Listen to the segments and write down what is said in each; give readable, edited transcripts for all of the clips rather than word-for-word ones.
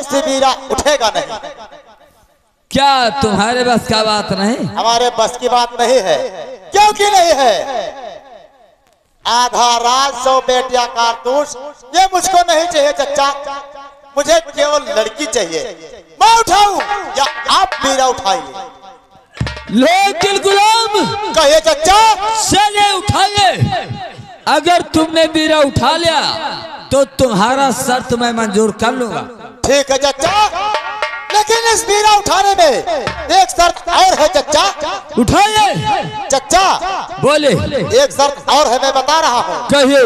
से वीरा उठेगा नहीं। क्या तुम्हारे बस का बात नहीं? हमारे बस की बात नहीं है। क्योंकि नहीं है? आधा राज 100 बेटिया कारतूस ये मुझको नहीं चाहिए चचा। मुझे केवल लड़की चाहिए। मैं उठाऊं या आप वीरा उठाइए? लेकिन गुलाम कहिए चचा। चले उठाइए। अगर तुमने वीरा उठा लिया तो तुम्हारा शर्त मैं मंजूर कर लूंगा। ठीक है चचा, लेकिन इस वीरा उठाने में एक शर्त और है चचा। उठाइए। चचा बोले। एक शर्त और है, मैं बता रहा हूँ। कहिए।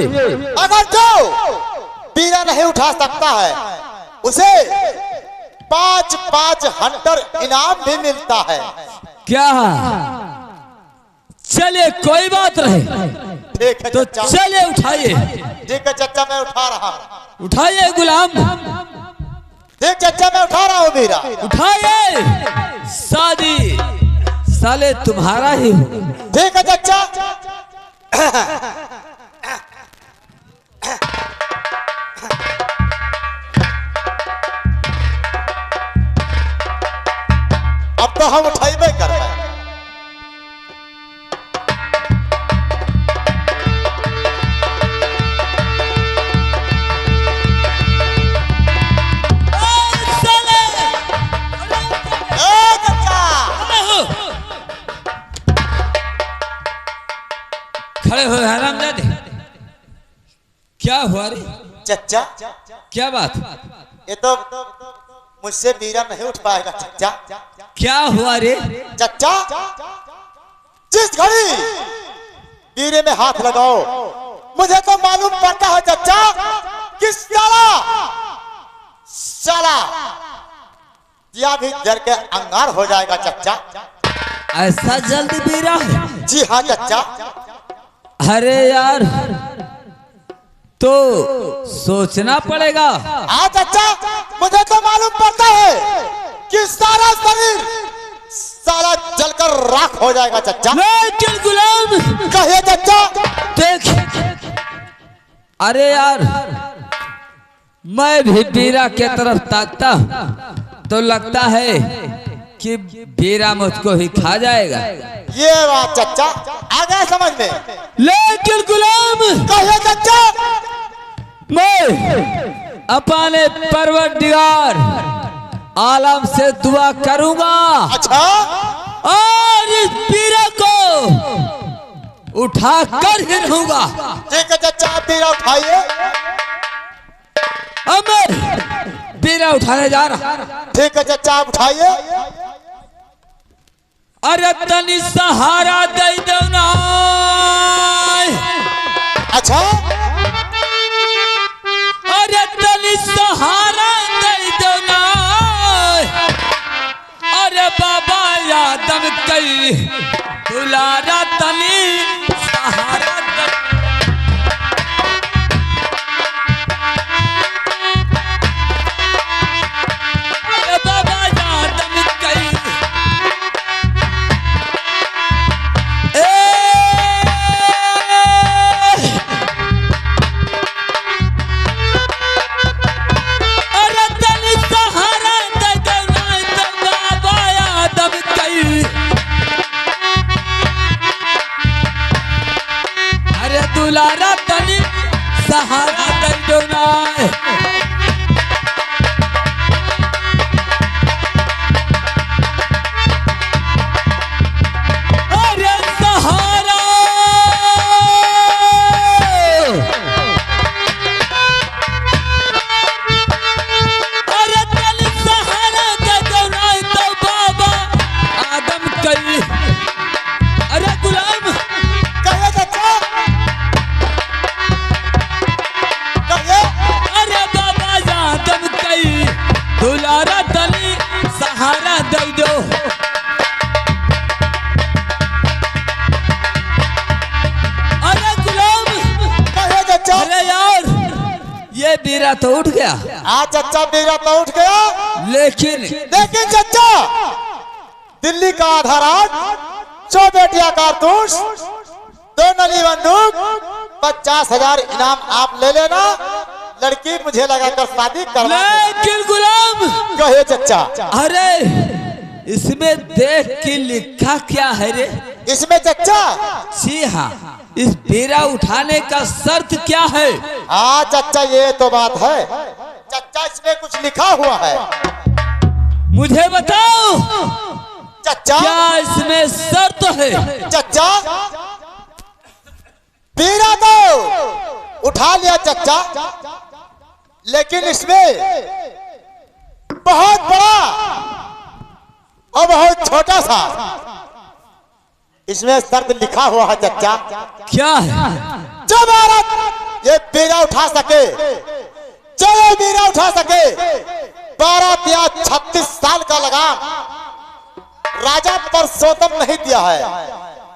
अगर जो वीरा नहीं उठा सकता है उसे 5-5 हंटर इनाम भी मिलता है। क्या? चले कोई बात नहीं। ठीक है तो चचा। चले उठाइए। ठीक है चचा, मैं उठा रहा हूँ। उठाइए गुलाम। ठीक चचा, मैं उठा रहा हूँ वीरा। उठाइए। शादी साले तुम्हारा ही हो। ठीक है चचा। अब तो हम उठाइबे कर रहे हैं। खड़े हो हरामजादे। क्या हुआ रे? चचा क्या बात? ये तो मुझसे वीरा नहीं उठ पाएगा चचा। क्या हुआ रे? चचा जिस घड़ी वीरे में हाथ लगाओ मुझे तो मालूम पड़ता है चचा कि साला दिया भी जल के अंगार हो जाएगा चचा। ऐसा जल्दी वीरा? जी हाँ चचा। अरे यार तो सोचना पड़ेगा। हाँ चचा, मुझे तो मालूम पड़ता है कि सारा शरीर साला जलकर राख हो जाएगा चचा। लेकिन गुलाम कहिए चचा। देख, अरे यार मैं भी वीरा के तरफ ताकता तो लगता है कि वीरा मुझको ही खा जाएगा। ये बात चचा आ गया समझ में। लेकिन गुलाम कहिए चचा। मैं अपने परवरदिगार आलम से दुआ करूंगा। अच्छा। और इस वीरा को उठा कर ही रहूंगा। ठीक है चचा, आप वीरा उठाइए। अब मैं वीरा उठाने जा रहा। ठीक है चचा, आप उठाइए। अरे तनी सहारा दे दो ना। अच्छा। अरे तनी सहारा दे दो ना। अरे बाबा यादम कई दुलारा तनी सहारा दे। अरे बाबा यादम कई दुलारा तनी सहारा दे ना। अरे सहारा अरे तनी सहारा दे ना तो बाबा आदम कई। अरे गुलाम कहिए चचा। दुलारा तनी सहारा दे दो। अरे गुलाम कहिए चचा। अरे यार ये वीरा तो उठ गया। हाँ चचा, वीरा तो उठ गया। लेकिन चचा दिल्ली का आधा राज 100 बेटिया कारतूस 2 नली बंदूक 50,000 इनाम आप ले लेना। लड़की मुझे लगाकर शादी करवा। लेकिन गुलाम कहे चचा। अरे इसमें देख के लिखा क्या है रे? इसमें चचा, जी हाँ, इस बेड़ा उठाने का शर्त क्या है? हाँ चचा ये तो बात है चचा, इसमें कुछ लिखा हुआ है। मुझे बताओ चचा, क्या इसमें शर्त है? चचा बीड़ा तो उठा लिया चचा, लेकिन इसमें बहुत बड़ा और बहुत छोटा सा इसमें शर्त लिखा हुआ है चचा। क्या है? जब औरत ये बीड़ा उठा सके, जो ये बीड़ा उठा सके, 12 या 36 साल का लगान राजा परसोत्तम नहीं दिया है।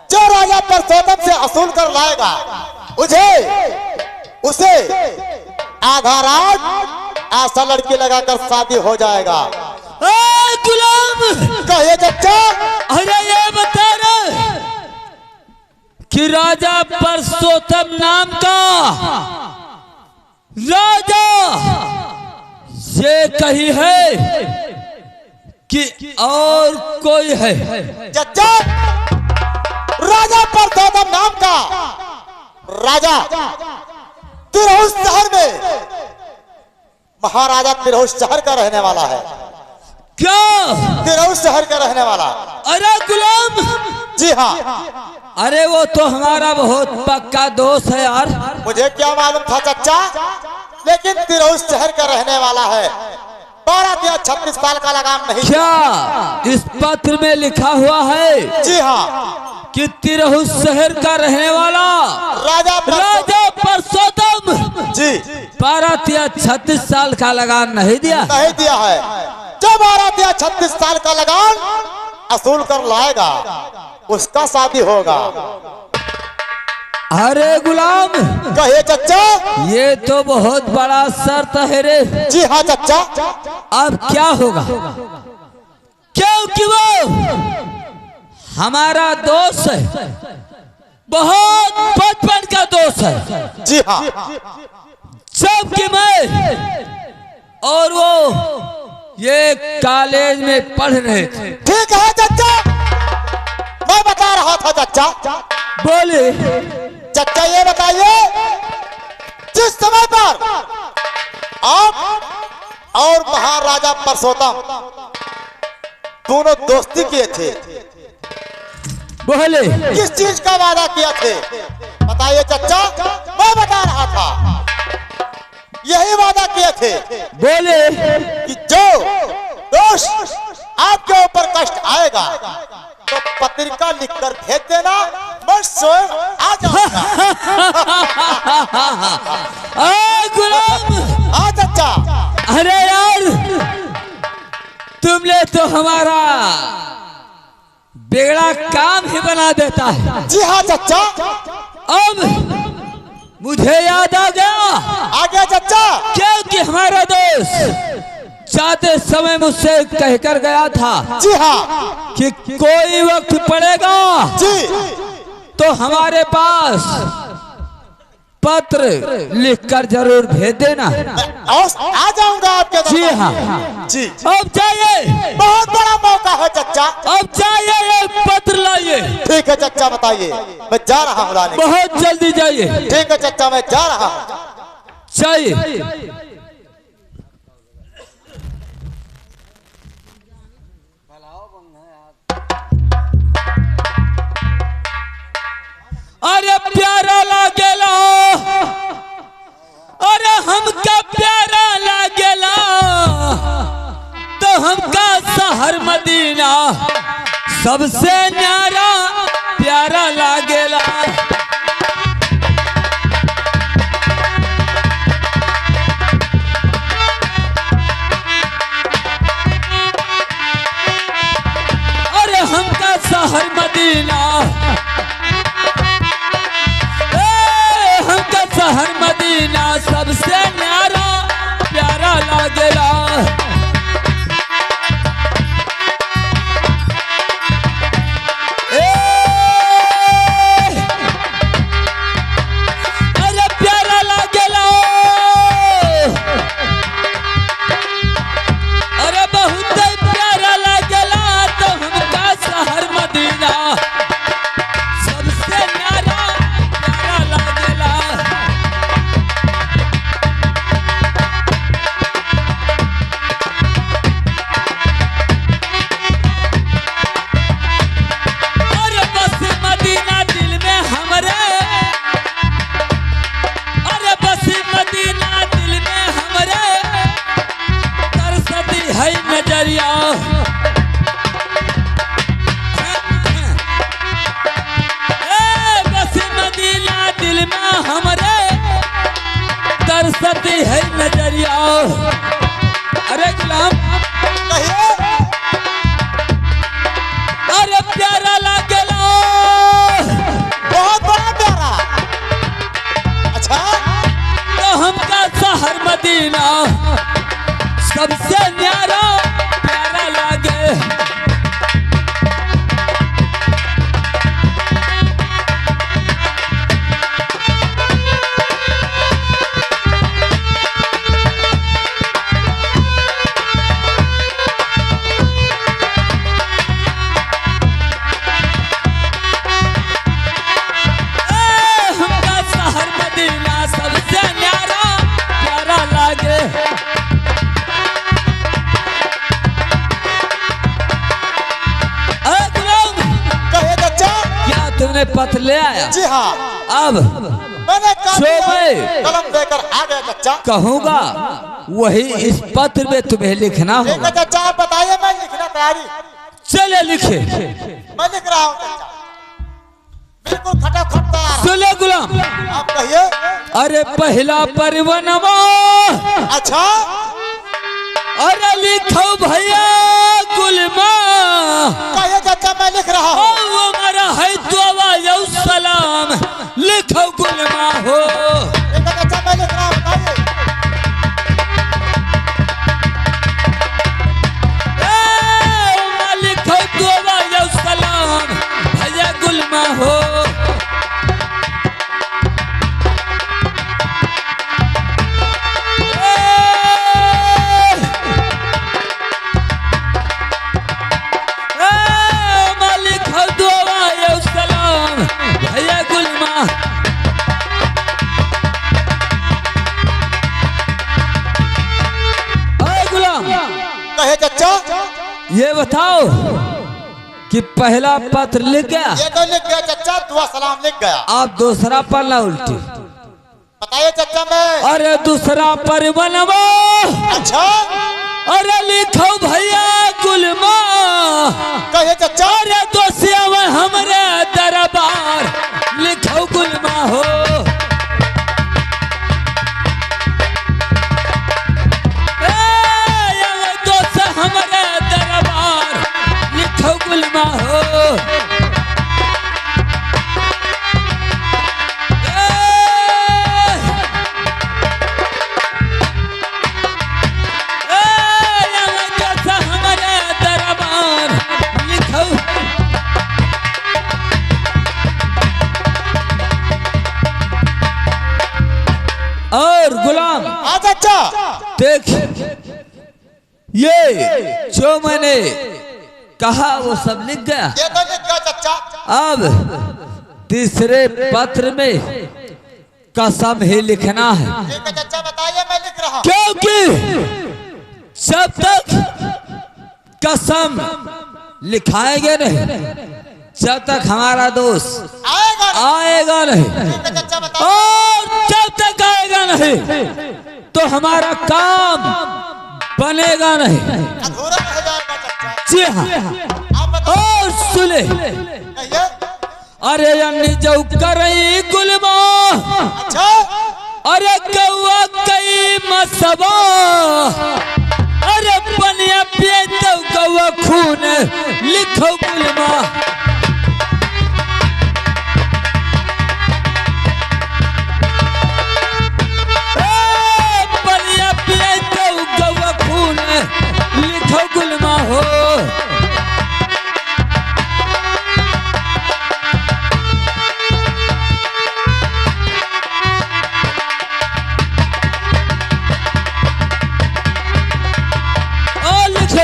जो राजा परसोत्तम से असूल कर लाएगा उसे आधा रात ऐसा लड़की लगाकर शादी हो जाएगा। गुलाम कहिए चचा। अरे ये बता रहे कि राजा परसोत्तम नाम का राजा ये कही है कि और कोई है? चचा राजा परसोत्तम नाम का राजा तिरहुत शहर में, महाराजा तिरहुत शहर का रहने वाला है। क्या? तिरहुत शहर का रहने वाला। अरे गुलाम, जी हाँ। अरे वो तो हमारा बहुत पक्का दोस्त है यार। मुझे क्या मालूम था चचा, लेकिन तिरहुत शहर का रहने वाला है। 12 या 36 साल का लगाम नहीं। क्या इस पत्र में लिखा हुआ है? जी हाँ, कि तिरहुत शहर का रहने वाला राजा परसोत्तम जी 12 या 36 साल का लगान नहीं दिया है। जो 12 या 36 साल का लगान असूल कर लाएगा उसका शादी होगा। अरे गुलाम, कहिए चचा। ये तो बहुत बड़ा शर्त है रे। जी हाँ चचा। अब क्या होगा? क्योंकि वो हमारा दोस्त है, बहुत बचपन का दोस्त है। जी हाँ। जबकि मैं और वो ये कॉलेज में पढ़ रहे थे। ठीक है चचा, मैं बता रहा था चचा। बोले चचा ये बताइए, जिस समय पर आप और महाराजा परसोत्तम दोनों दोस्ती किए थे, बोले किस चीज का वादा किया थे? बताइए चचा। मैं बता रहा था, यही वादा किए थे। बोले कि जो दोस्त आपके ऊपर कष्ट आएगा तो पत्रिका लिखकर भेज देना, मैं स्वयं आ जाऊंगा। गुलाम। हाँ चचा। अरे यार, तुमने तो हमारा बेड़ा काम ही बना देता है। जी हाँ चचा। अब मुझे याद आ गया चचा, क्योंकि हमारा दोस्त जाते समय मुझसे कहकर गया था। जी हाँ। कि कोई वक्त पड़ेगा जी तो हमारे पास पत्र लिखकर जरूर भेज देना। आ जाऊंगा आपके दरबार। जी हाँ जी। अब जाइए, बहुत बड़ा मौका है चचा। अब जाइए, एक पत्र लाइए। ठीक है चचा, बताइए। मैं जा रहा हूँ लाने। बहुत जल्दी जाइए। ठीक है चचा, मैं जा रहा हूँ। जाइए। अरे प्यारा लागेला, अरे हमका प्यारा लागेला, तो हमका शहर मदीना सबसे न्यारा प्यारा लागेला। अरे हमका शहर मदीना, शहर मदीना सबसे न्यारा प्यारा लागेला। अरे प्यारा लागेला, अरे नजरिया बस मदीना दिल में हमरे तरसती है नजरिया। अरे गुलाम कहिए। अरे प्यारा लागेला बहुत बड़ा प्यारा। अच्छा तो हमका शहर मदीना सबसे न्यारा प्यारा लागे। हमका शहर मदीना सबसे न्यारा प्यारा लागे। कहिए चाचा। क्या तुमने पत्र ले आया? जी हाँ, अब मैंने मैं कलम देकर आ गया चाचा। कहूँगा वही इस पत्र में तुम्हें लिखना ठीक है होगा। चाचा, आप बताइए, मैं लिखना तैयारी। चले लिखे। मैं लिख रहा हूँ चाचा, बिल्कुल खटाखट तैयार। सुने गुलाम। आप कहिए। अरे पहला परिवनमा अच्छा अरे लिखो भैया गुलमा कहिए चाचा, मैं लिख रहा हूँ। हमारा है दुआ सलाम लिखो गुलमा हो। ठीक है चाचा, मैं लिख रहा हूँ, बताइए। लिखो दुआ सलाम भैया गुलमा हो। कहे चाचा। ये बताओ कि पहला पत्र लिख गया? ये तो लिख गया चाचा, दुआ सलाम लिख गया। आप दूसरा पन्ना उल्टी बताइए चाचा। मैं अरे दूसरा पर बनवा। अच्छा अरे लिखो भैया गुलमा कहिए चाचा। अरे दोसिया में हमरे दरबार लिखो गुलमा हो। हमारे दरबार लिखो गुलमा हो। हमारे दरबार लिखो। और गुलाम चाचा देख, ये जो मैंने कहा वो सब लिख गया। ये तो लिख गया चाचा। अब तीसरे पत्र में कसम ही लिखना है। ठीक है चाचा, बताइए, मैं लिख रहा हूँ। क्योंकि जब तक कसम लिखाएंगे नहीं जब तक हमारा दोस्त आएगा नहीं। ठीक है चाचा, बताइए। और जब तक आएगा नहीं तो हमारा काम बनेगा नहीं। अधूरा रह जाएगा चाचा। जी हाँ। आप बताइए। और सुने कहिए। अरे अन्नी जो करई गुलमा अच्छा अरे कौआ कई मसबा अरे पनिया पिए तो कौआ खून लिखो गुलमा। पनिया पिए तो कौआ खून लिखो गुलमा हो।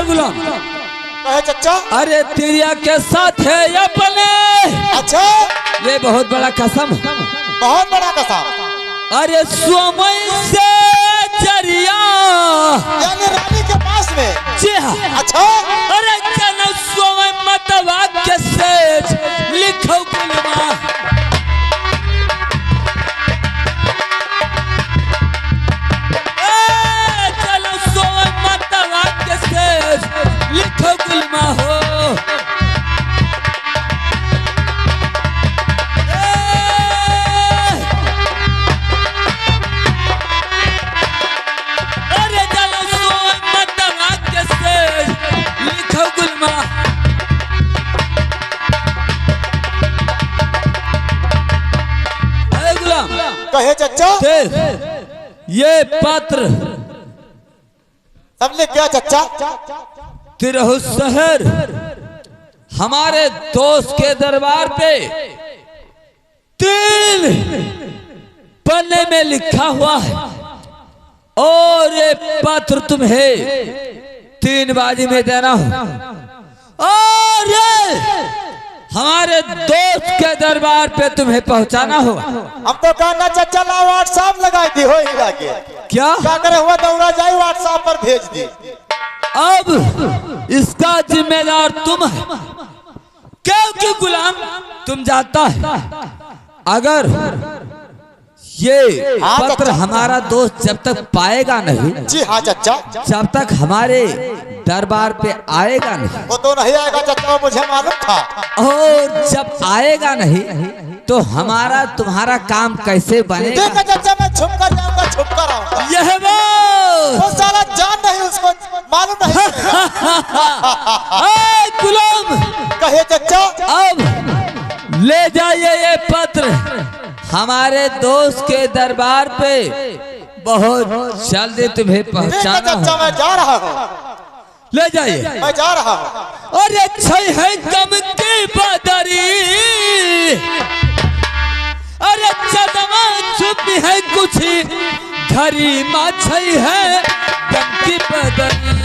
गुलाम कहे चाचा। अरे तिरिया के साथ है अपने। अच्छा ये बहुत बड़ा कसम, बहुत बड़ा कसम। अरे समय से जरिया यानी रानी के पास में। जी हाँ। अच्छा अरे जन समय मतवा के सेज लिखो गुलमा। चलो समय मतवा के सेज ये पत्र सबने क्या चचा? तिरहु शहर हमारे दोस्त के दरबार पे 3 पन्ने में लिखा हुआ है और ये पत्र तुम्हें 3 बाजी में देना हो और ये हमारे दोस्त के दरबार पे तुम्हें पहुंचाना होगा। हम तो कहना चचा ला व्हाट्सएप लगाई दी हो के क्या करे हुआ दौड़ा जाए व्हाट्सएप पर भेज दी। अब इसका जिम्मेदार तुम है क्योंकि गुलाम तुम जाता है। अगर ये हाँ पत्र चचा। हमारा दोस्त जब तक पाएगा नहीं, जी हाँ चचा, जब तक हमारे दरबार पे आएगा नहीं, वो तो नहीं आएगा चचा, मुझे मालूम था। और जब आएगा नहीं तो हमारा तुम्हारा काम कैसे बनेगा? ठीक है चचा, मैं छुप कर जाऊंगा, छुप कर आऊंगा। यह वो साला जान नहीं, उसको मालूम नहीं। गुलाम कहिए चचा। अब ले जाइए ये पत्र हमारे दोस्त के दरबार पे, बहुत जल्दी तुम्हें ठीक है पहुंचाना चचा, होगा। मैं जा रहा हूँ, ले जाइए। मैं जा रहा हूँ। अरे छई है गम की बदरी, अरे चदमा छुपी है कुछ घरी माँ छई है गम की बदरी।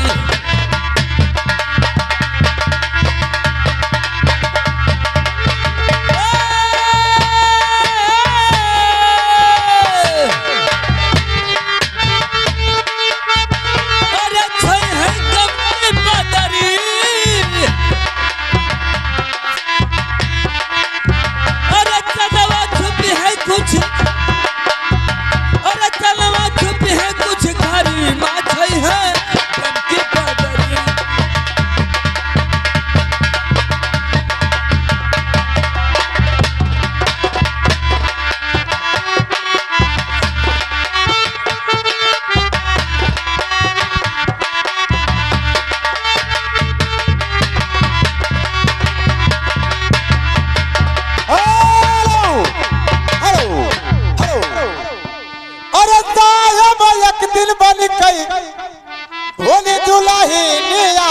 भोली दुल्हनिया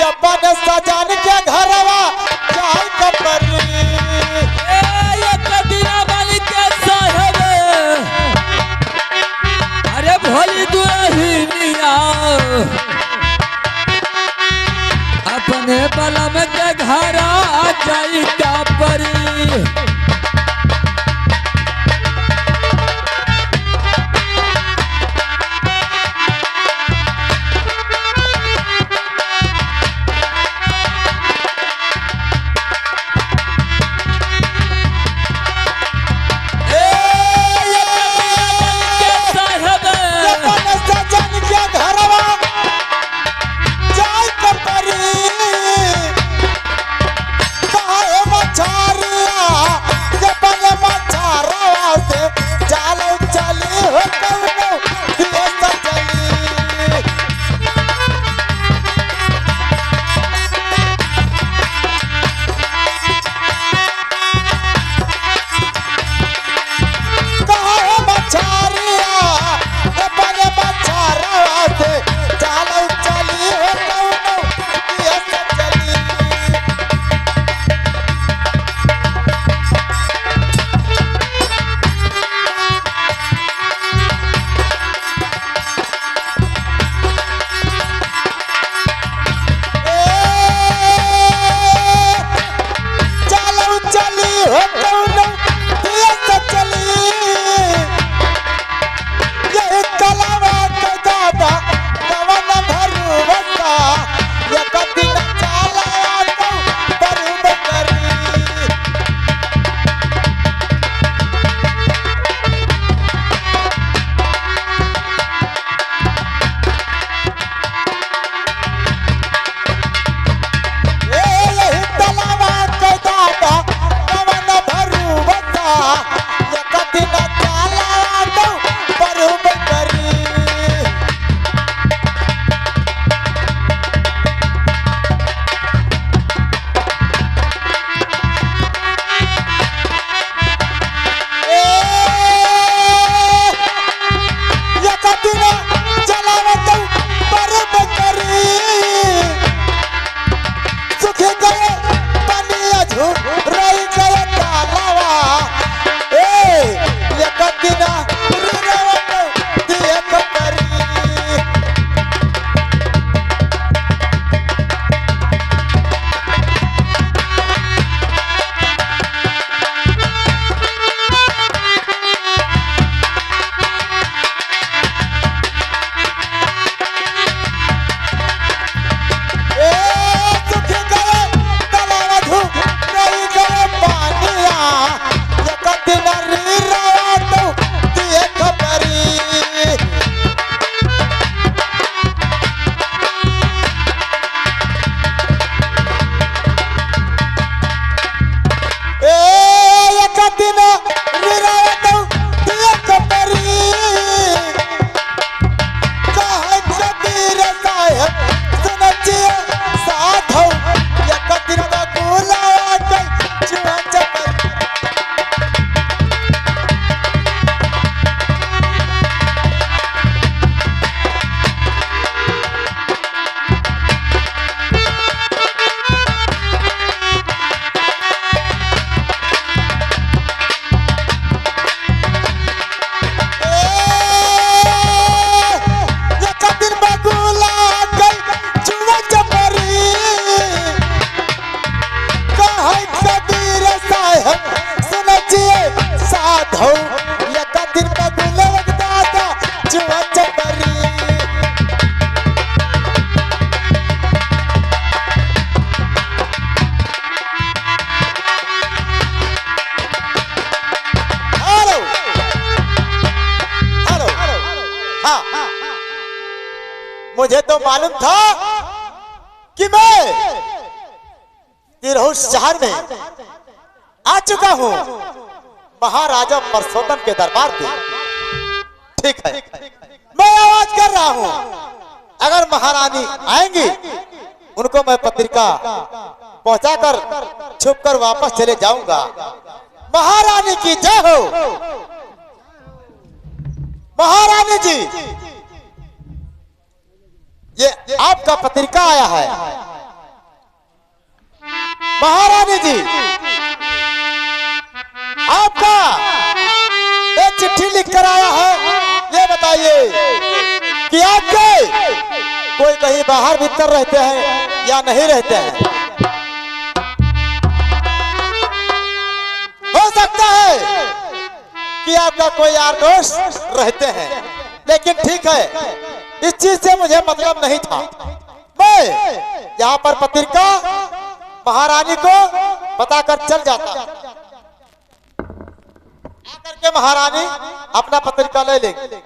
अपन सजन के घरवा जाए कपरी। अरे भोली दुल्हनिया अपने बलम के घर आ जाई कपरी। कहा मालूम था कि मैं तिरहुत शहर में आ चुका हूँ महाराजा परसोत्तम के दरबार पे। ठीक है, मैं आवाज कर रहा हूँ, अगर महारानी आएंगी उनको मैं पत्रिका पहुंचाकर छुपकर वापस चले जाऊंगा। महारानी की जय हो। महारानी जी, ये आपका पत्रिका आया है। महारानी जी, आपका एक चिट्ठी लिखकर आया है। ये बताइए कि आपके कोई कहीं बाहर भीतर रहते हैं या नहीं रहते हैं? हो सकता है कि आपका कोई यार दोस्त रहते हैं, लेकिन ठीक है, इस चीज से मुझे मतलब नहीं था। मैं यहाँ पर पत्रिका महारानी को बताकर चल जाता, आकर के महारानी अपना पत्रिका ले लेंगे।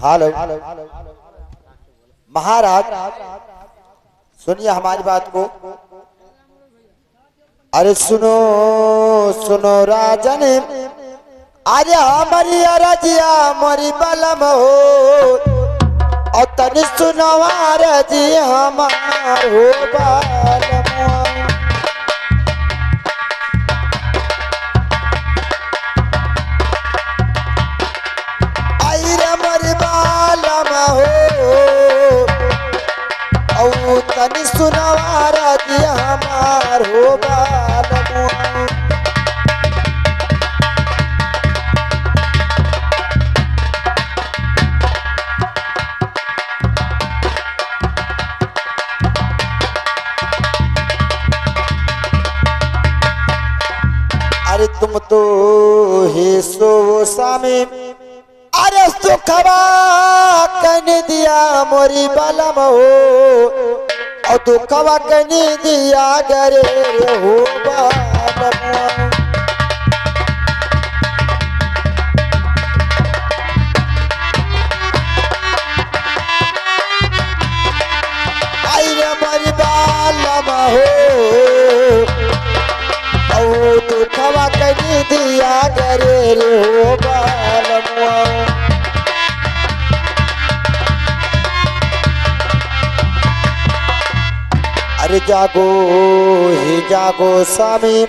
हेलो महाराज, सुनिए हमारी बात को। अरे सुनो सुनो राजन, अरे हमारी अरजिया मोरी बलम हो, और तनि सुनो अरजी हमार हो बलम। तनि सुनवारा दिया हमार हो बालमुआ। अरे तुम तो हे सो सामे, अरे सुखवा कन दिया मोरी बलम हो, और दुखवा कनी दिया गरे हो बालमुआ। आई रे मोरी बलम हो, और दुखवा कनी दिया गरे हो बालमुआ। अरे जागो ही जागो स्वामी,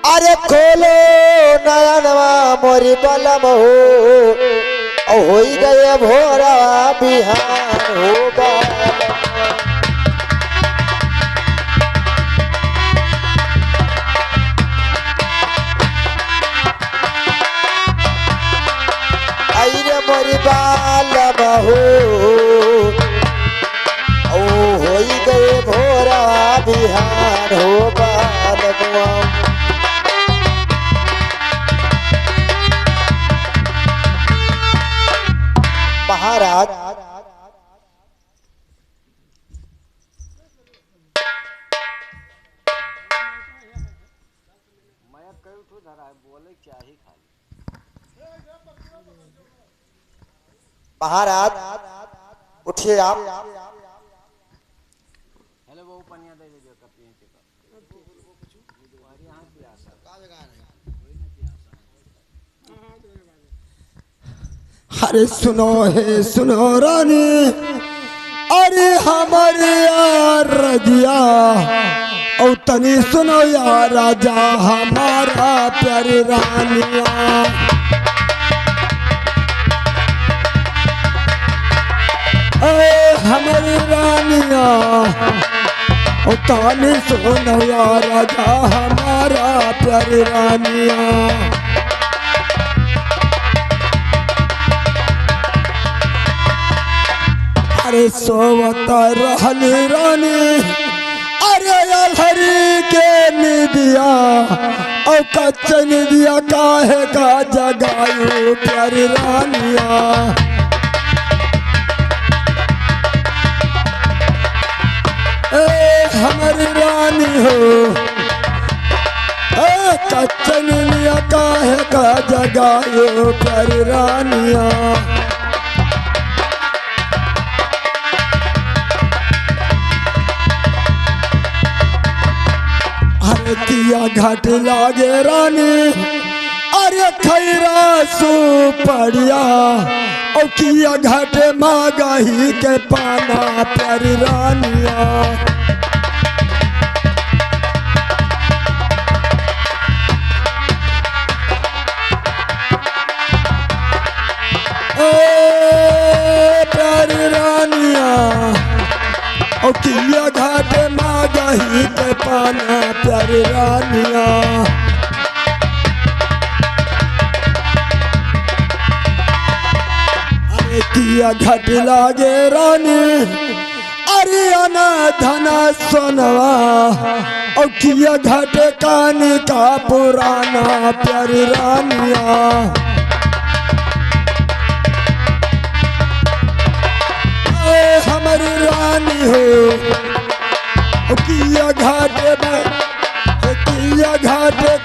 अरे खोलो नयनवा मोरी बलम हो, और हो गए भोरा बिहान हो बालम। आई रे मोरी बलम हो, हो गए भोरा बिहान हो बालमुआ। महाराज, महाराज उठिए आप। अरे सुनो हे सुनो रानी, अरे हमारे यार रजिया, और तनी सुनो यार राजा हमारा प्यारी रानिया। हमारी रानिया, और तनी सुनो यार राजा हमारा प्यारी रानिया। अरे सोवता रहली रानी, दिया और कच्चन दिया काहे का जगायो प्यारी रानिया। ए हमारी रानी हो कच्चन लिया काहे का जगायो प्यारी रानिया। अरे किया घाट लागे रानी अरे खैरा सुपड़िया और किया घाट मागाही के पाना प्यारी रानिया। प्यारी रानिया और किया घाट मागाही के पाना प्यारी रानिया। अरे किया घाट लागे रानी अरे अना धना सोनवा और किया घाट कानी का पुराना प्यारी रानिया। हमारी रानी हो किया घाट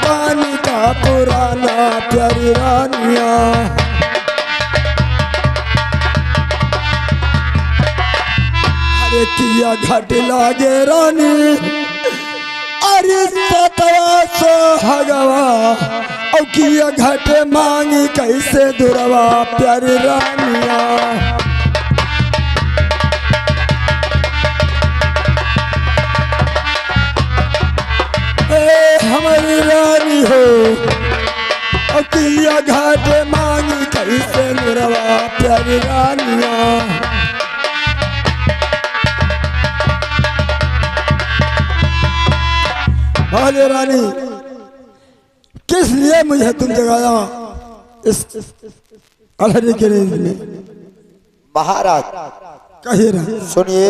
कानी का पुराना प्यारी रानिया। अरे किया घाट लागे रानी अरे सतवा सो हगवा और किया घाट मांगी कैसे दुरवा प्यारी रानिया। हमारी रानी हो किया घाट मांगी कैसे मुरवा प्यारी रानिया। भले रानी किस लिए मुझे तुम जगाया इस अलहरी के नींद में। महाराज कहिए रानी। सुनिए,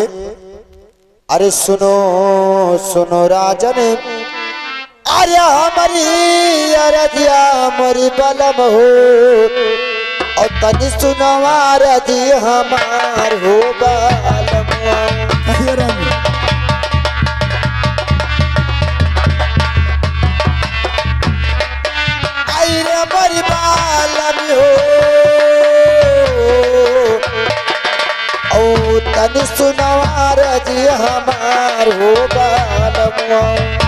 अरे सुनो सुनो राजन अरे हमारी अरदिया मोरी बलम हो और तनि सुनवा रदी हमार हो बलम। कहिए रानी। आई रे मोरी बलम हो और तनि सुनवा रदी हमार हो बलम।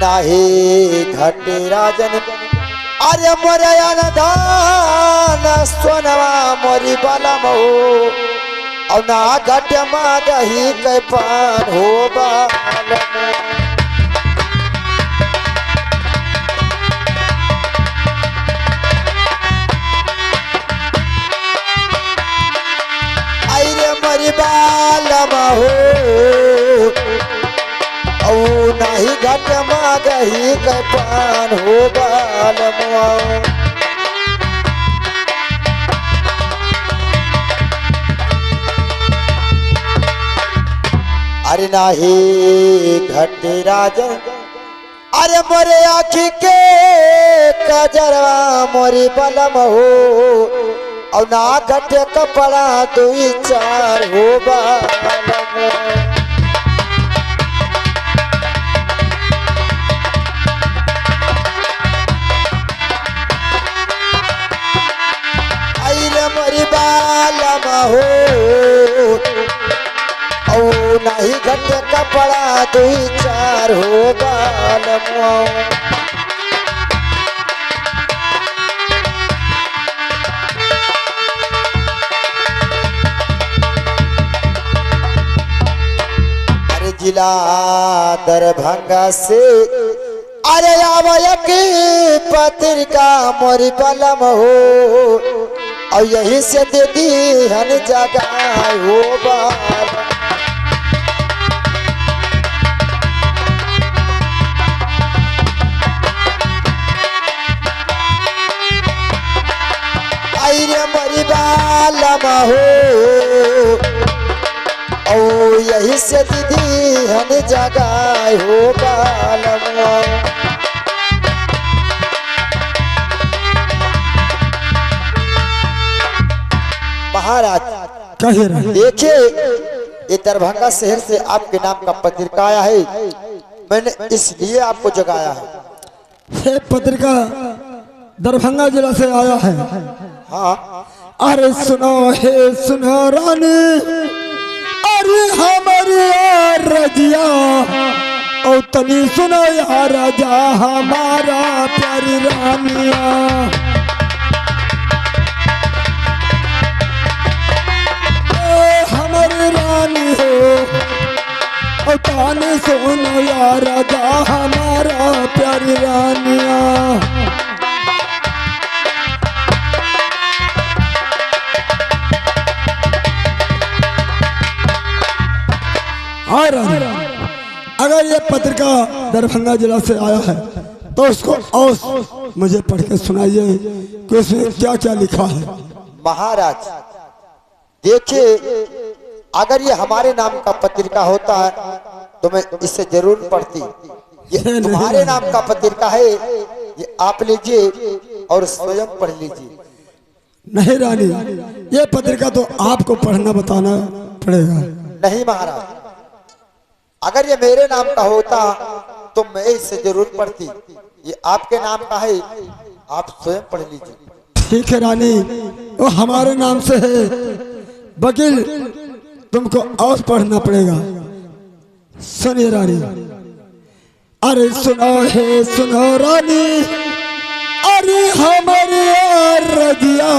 नाही घटे राजन अरे मोरया धान सोनवा मोरी बलम हो और ना घट मागही के पान हो बलम। आई रे मोरी बलम हो नहीं घट मागही के पान हो बलमुआ। अरे नाही घट राजन अरे मोरे आखी के कजरवा मोरी बलम हो और ना घट कपड़ा दुई चार हो बलमुआ। मोरी बालम हो और नहीं घट कपड़ा दुई चार हो बालम। अरे जिला दरभंगा से अरे आवय की पत्रिका मोरी बलम हो और यही से दे दी हन जगह हो बाल। आई बालम हो ओ यही से दीदी हन जगाए हो बालम। महाराज कहे रहे देखिए ये दरभंगा शहर से आपके नाम का पत्रिका आया है, मैंने इसलिए आपको जगाया है। ये पत्रिका दरभंगा जिला से आया है। हाँ अरे सुनो हे सुनो रानी, अरे हमारी रजिया और तनी सुनो या राजा हमारा प्यारी रानिया। हमारी रानी हो और ताने सुनो या राजा हमारा प्यारी रानिया। अगर ये पत्रिका दरभंगा जिला से आया है तो उसको और मुझे पढ़ के सुनाइए कि उसमें क्या क्या लिखा है। महाराज देखिए अगर ये हमारे नाम का पत्रिका होता है तो मैं इससे जरूर पढ़ती। ये तुम्हारे नाम का पत्रिका है, ये आप लीजिए और स्वयं पढ़ लीजिए। नहीं रानी, ये पत्रिका तो आपको पढ़ना बताना पड़ेगा। नहीं महाराज, अगर ये मेरे नाम का होता तो मैं इससे जरूर पढ़ती। ये आपके नाम का है, आप स्वयं पढ़ लीजिए। ठीक है रानी, वो हमारे नाम से है, वकील तुमको और पढ़ना पड़ेगा। सुनिए रानी, अरे सुनो हे सुनो रानी, अरे हमारी रजिया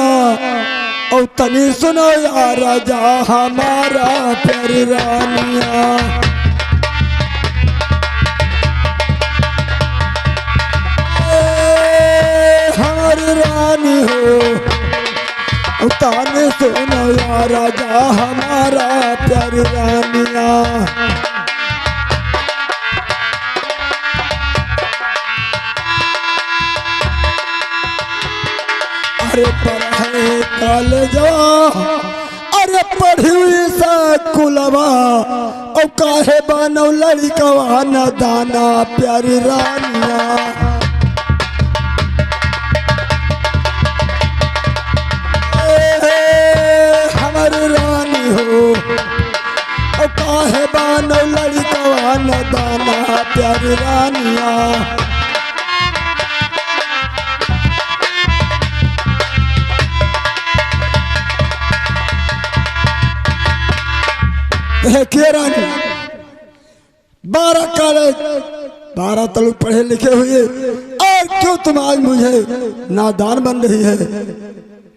और तनी सुनो या राजा हमारा प्यारी रानिया। हमारी रानी हो ताने सुनो या राजा हमारा प्यारी रानिया। अरे पढ़े कॉलेजवा, अरे पढ़ी हुई स्कूलवा और काहे बनो लड़कवा न दाना प्यारी रानिया। हमारी रानी हो और काहे बनो लड़कवा न दाना प्यारी रानिया। रानी 12 कॉलेज 12 तलु पढ़े लिखे हुए और क्यों तुम आज मुझे नादान बन रही है,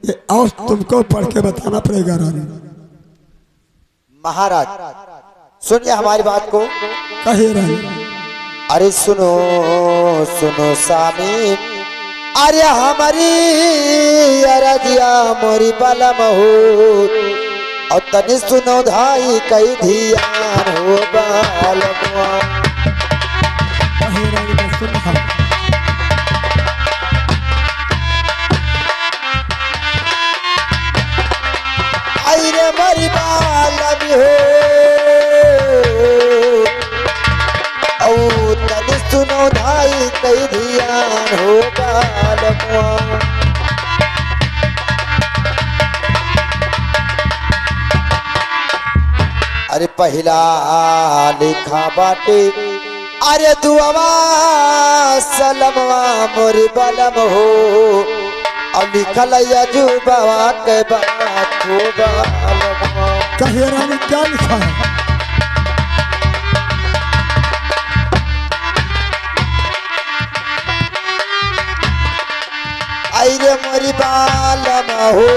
ये और तुमको पढ़ के बताना पड़ेगा रानी। महाराज सुनिए हमारी बात को। कहिए रानी। अरे सुनो सुनो सामी, अरे हमारी अरजिया मोरी बलम हो और तनि सुनो धाई कई धियान हो बालमवा। आई रे मरी बालम हो और तनि सुनो धाई कई धियान हो बालमवा। अरे पहला लिखा बाटे अरे दुआवा सलमवा मोरी बलम हो और लिखल यजुबवा के बात हो बालमवा। कहिए रानी क्या लिखा है। आई रे मोरी बालम हो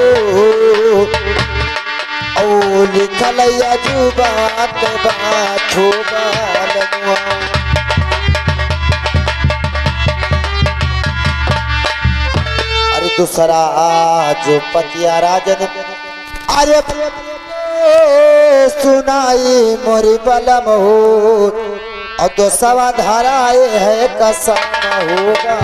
ओ लिखल यजुबा के बात हो बालमवा। अरे दूसरा जो पतिया राजन अरे सुनाई मोरी बलम हो और दो सवा धाराए है कसम होगा।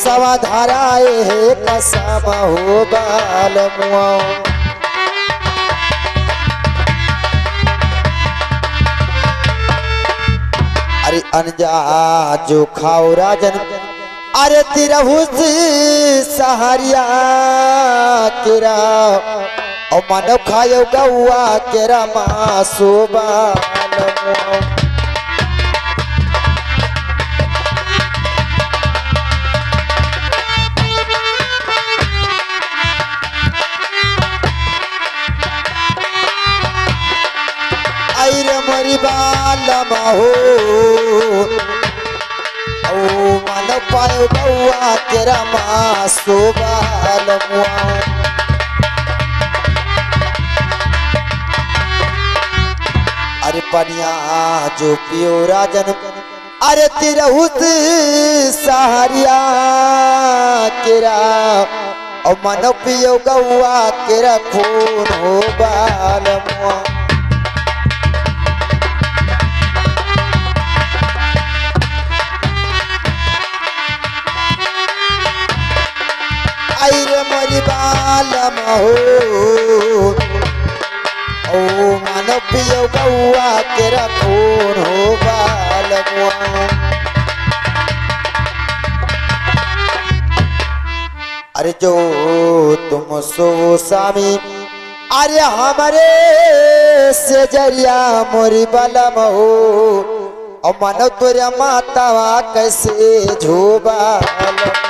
सवा धाराए है कसम हो बाल मुआ। अरे अनजा जो खाओ राजन अरे तिरहुस सहारिया केरा और मानव खायो गौआ केरा मासो बाल मुआ। मरी बालम हो मानव पायो गौआ तेरा मासो बालमुआ। अरे पनिया जो पियो राजन अरे तिरहुत सहारिया केरा और मानव पियो गौआ तेरा खून हो बालमुआ। मरी बालम हो ओ मानव पियो गौआ तेरा खून हो बालमुआ। अरे जो तुम सो स्वामी अरे हमारे से जरिया मोरी बालम हो और मानव तुरा माता कैसे झो बालम।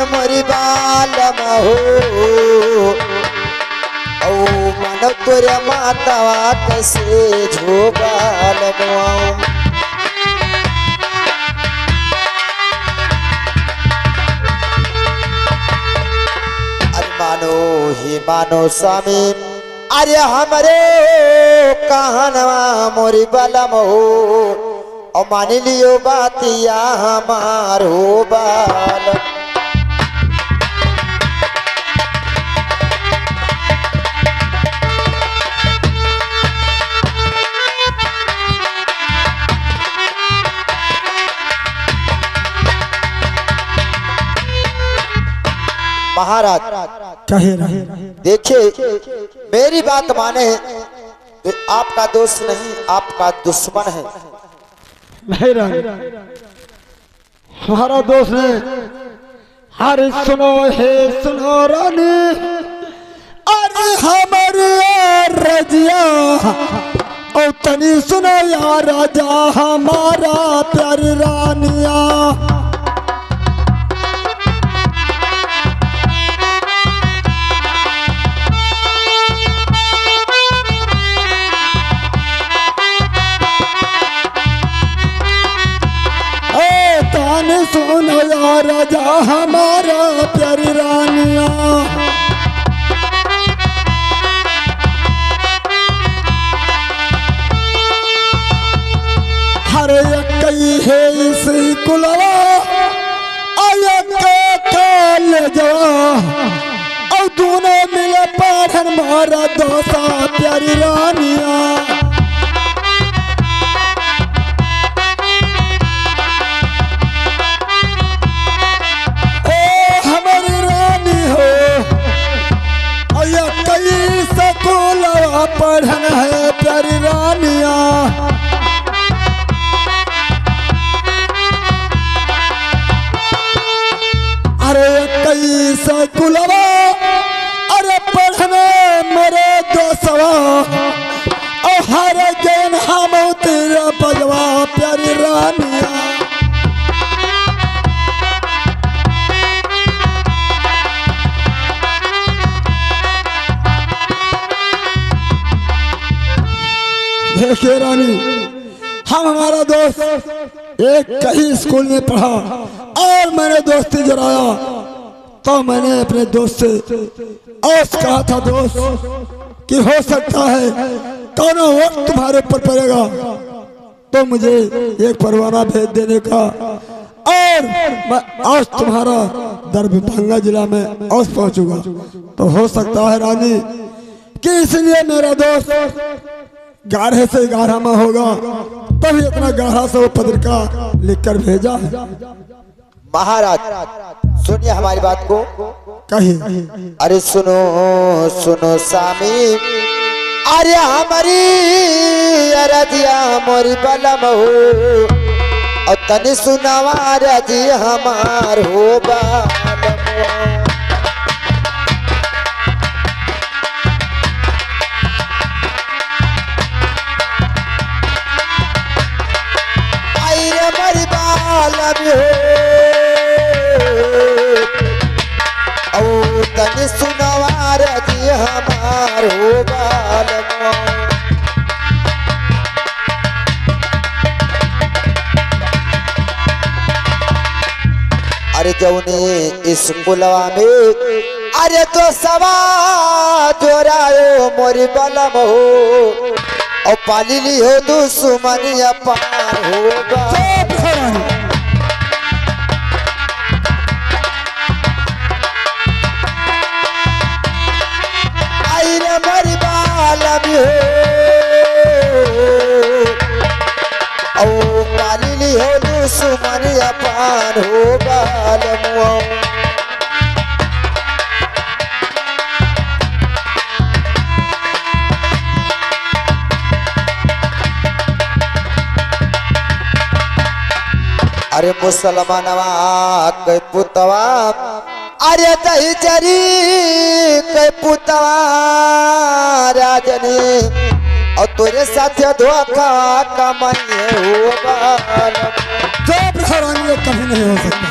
मरी बालम हो ओ मानव तोरे माता कैसे झो बालमुआ। अरे मानो ही मानो स्वामी अरे हमरे कहनवा मोरी बालम हो और मान लियो बातिया हमार हो बाल। महाराज कहे रहे देखिए मेरी बात माने तो आपका दोस्त नहीं आपका दुश्मन है। नहीं रानी हमारा दोस्त ने अरे सुनो हे सुनो रानी अरे हमारे रजिया और तनी सुनो या राजा हमारा प्यारी रानिया। सुनो या राजा हमारा प्यारी रानिया। हर कई है इस कुलवा ले जावा और दोनों मिले पढ़न मारा दोसा प्यारी रानिया। पढ़न है प्यारी रानिया। अरे कई सकुलवा अरे पढ़ने मेरे दोस्तवा और हर ज्ञान हम तेरा बजवा प्यारी रानिया। देखिए रानी हम हमारा दोस्त एक कहीं स्कूल में पढ़ा और मैंने दोस्ती जराया तो मैंने अपने दोस्त से और कहा था दोस्त कि हो सकता है दोनों वक्त तुम्हारे ऊपर पड़ेगा तो मुझे एक परवाना भेज देने का और मैं आज तुम्हारा दरभंगा जिला में आज पहुंचूंगा। तो हो सकता है रानी कि इसलिए मेरा दोस्त गाढ़े से गाढ़ा में होगा, तभी इतना गाढ़ा से वो पत्रिका लिखकर भेजा है। महाराज सुनिए हमारी बात को। कहिए। अरे सुनो सुनो स्वामी, अरे हमारी अरजिया मोरी बलम हो, और तनि सुनावा रजी हमार हो बालम हो। आई रे मोरी बालम हो, औ तनि सुनावा रजी हमार हो बालम हो। अरे जौने स्कूलवा में अरे तो सवा जोरायो मोरी बलम हो, और पाली ली हो दुश्मनिया पार होगा। आई रे मोरी बलम हो, और पाली ली हो दुश्मनिया पार होगा। अरे मुसलमानवा के पुतवा, अरे दही चरी के पुतवा राजनी, और तेरे साथ धोखा कमाई हो बालम। कभी नहीं हो सकता।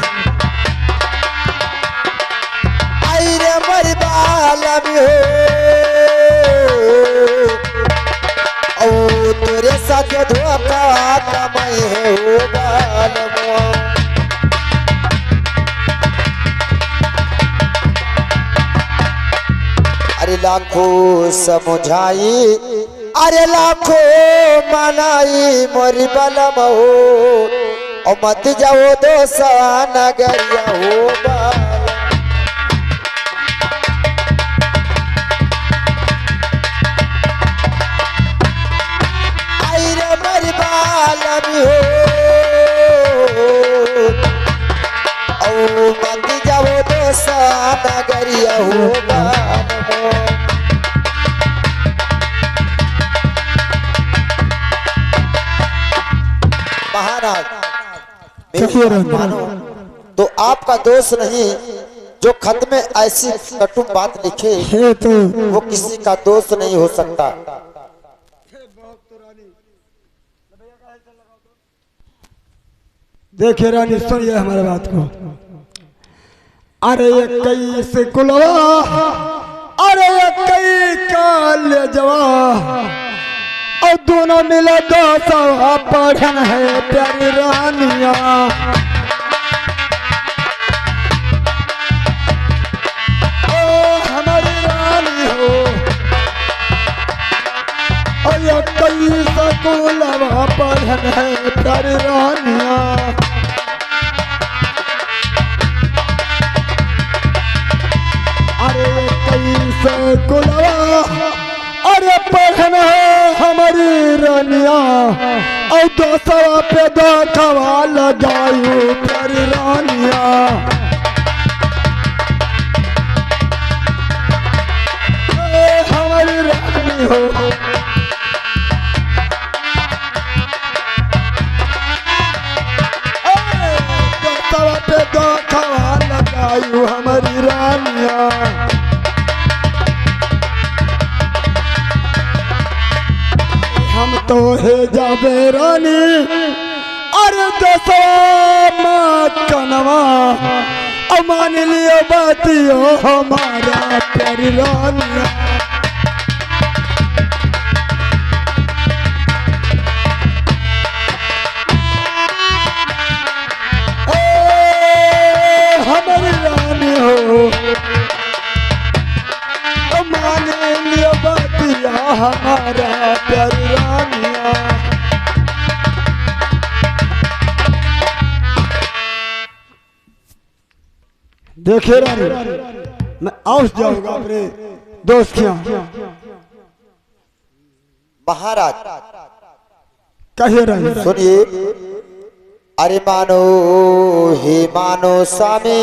आई रे मोरी बालम हो, और तेरे साथ धोखा कमाई हो बालम। अरे लाखों समझाई, अरे लाखों मनाई मोरी बलम हो, और मत जाओ दोसा नगरिया हो बालम। आई रे मोरी बालम हो, और मत जाओ दोसा नगरिया हो बालम। महाराज मानो तो आपका दोष नहीं, जो खत में ऐसी कटु बात लिखे तो वो किसी का दोष नहीं हो सकता। देखिए रानी सुनिए हमारे बात को। अरे ये कई से कुलवा, अरे ये कई काल जवा, और दोनों मिला 200 पढ़न है प्यारी रानिया। ओ हमारी रानी हो, और ये कई सकुलवा पढ़न है प्यारी रानिया। अरे ये कई सकुलवा, अरे पढ़न है हमारी रानिया, और 200 पे धोखा लगायू प्यारी रानिया। हमारी रानी हो, पे धोखा लगायू हमारी रानिया। हम तो है जाबे रानी, अरे 200 कनवा, मान लियो बातियो हमारा प्यारी रानिया। हमारी रानी हो, मान लियो बातिया हमारा प्यारी रानिया। देखिए रानी, मैं आउस जाऊंगा अपने दोस्त के यहाँ, महाराज कहिए रानी। सुनिए। अरे मानो हे मानो स्वामी,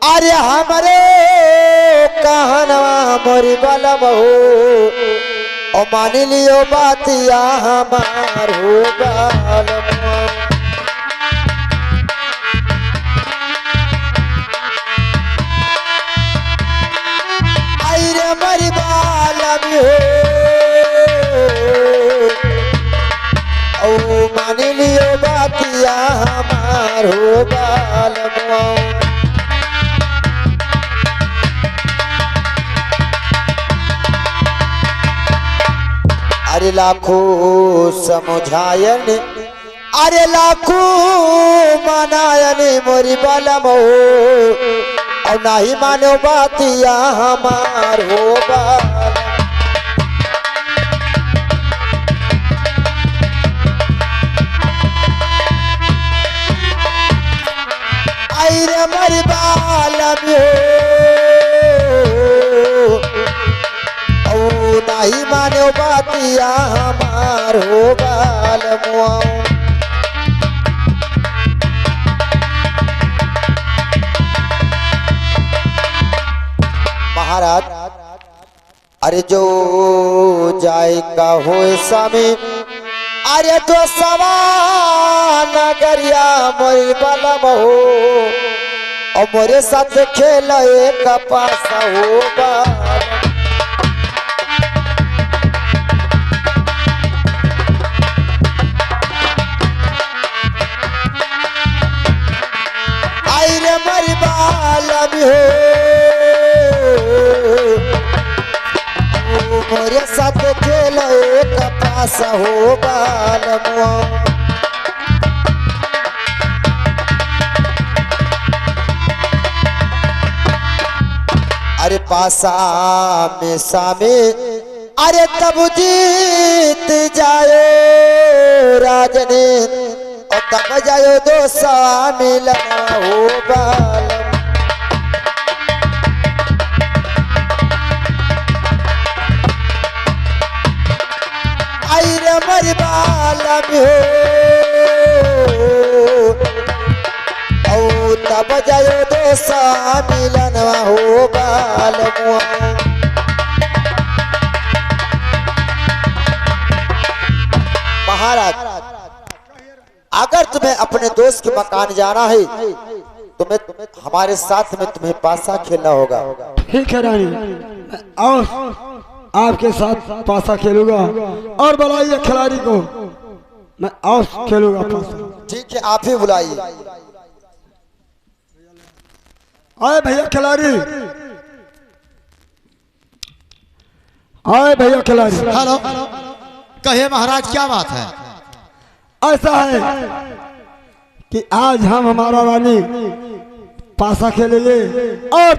अरे हमारे कहनवा मोरी बलम हो, और मान लियो बातिया हमार हो बलम। अरे मोरी बलम हो, ओ मान लियो बातिया हमार हो बालमुआ। अरे लाखों समझायन, अरे लाखों मनायन मोरी बालमो, और नहीं मानो बातिया हमार हो बालम। अरे मरी बालम हो, नहीं मानो बातिया हमार हो बालमुआ। महाराज अरे जो जाएगा हो स्वामी, अरे तो सवा नगरिया मोरी बलम हो, और मोरे साथ खेल एक पासा हो बालम। अरे मोरी बालम हो, मोरे साथ खेल एक पासा हो बालमुआ। अरे पासा में सामे, अरे तब जीत जायो राजने, और तब जायो दो मिलन हो बालम। अरे मर बालम हो, और तब जायो दो मिलन हो बालमुआ। महाराज अगर तुम्हें अपने दोस्त के मकान जाना है, तुम्हें हमारे साथ में तुम्हें पासा खेलना होगा। ठीक है रानी, आओ आपके साथ पासा खेलूंगा, और बुलाइए खिलाड़ी को, मैं आओ खेलूंगा पासा। ठीक है, आप ही बुलाइए। आए भैया खिलाड़ी, आए भैया खिलाड़ी। हेलो, कहिए महाराज क्या बात है? ऐसा है कि आज हम हमारा रानी पासा खेलेंगे और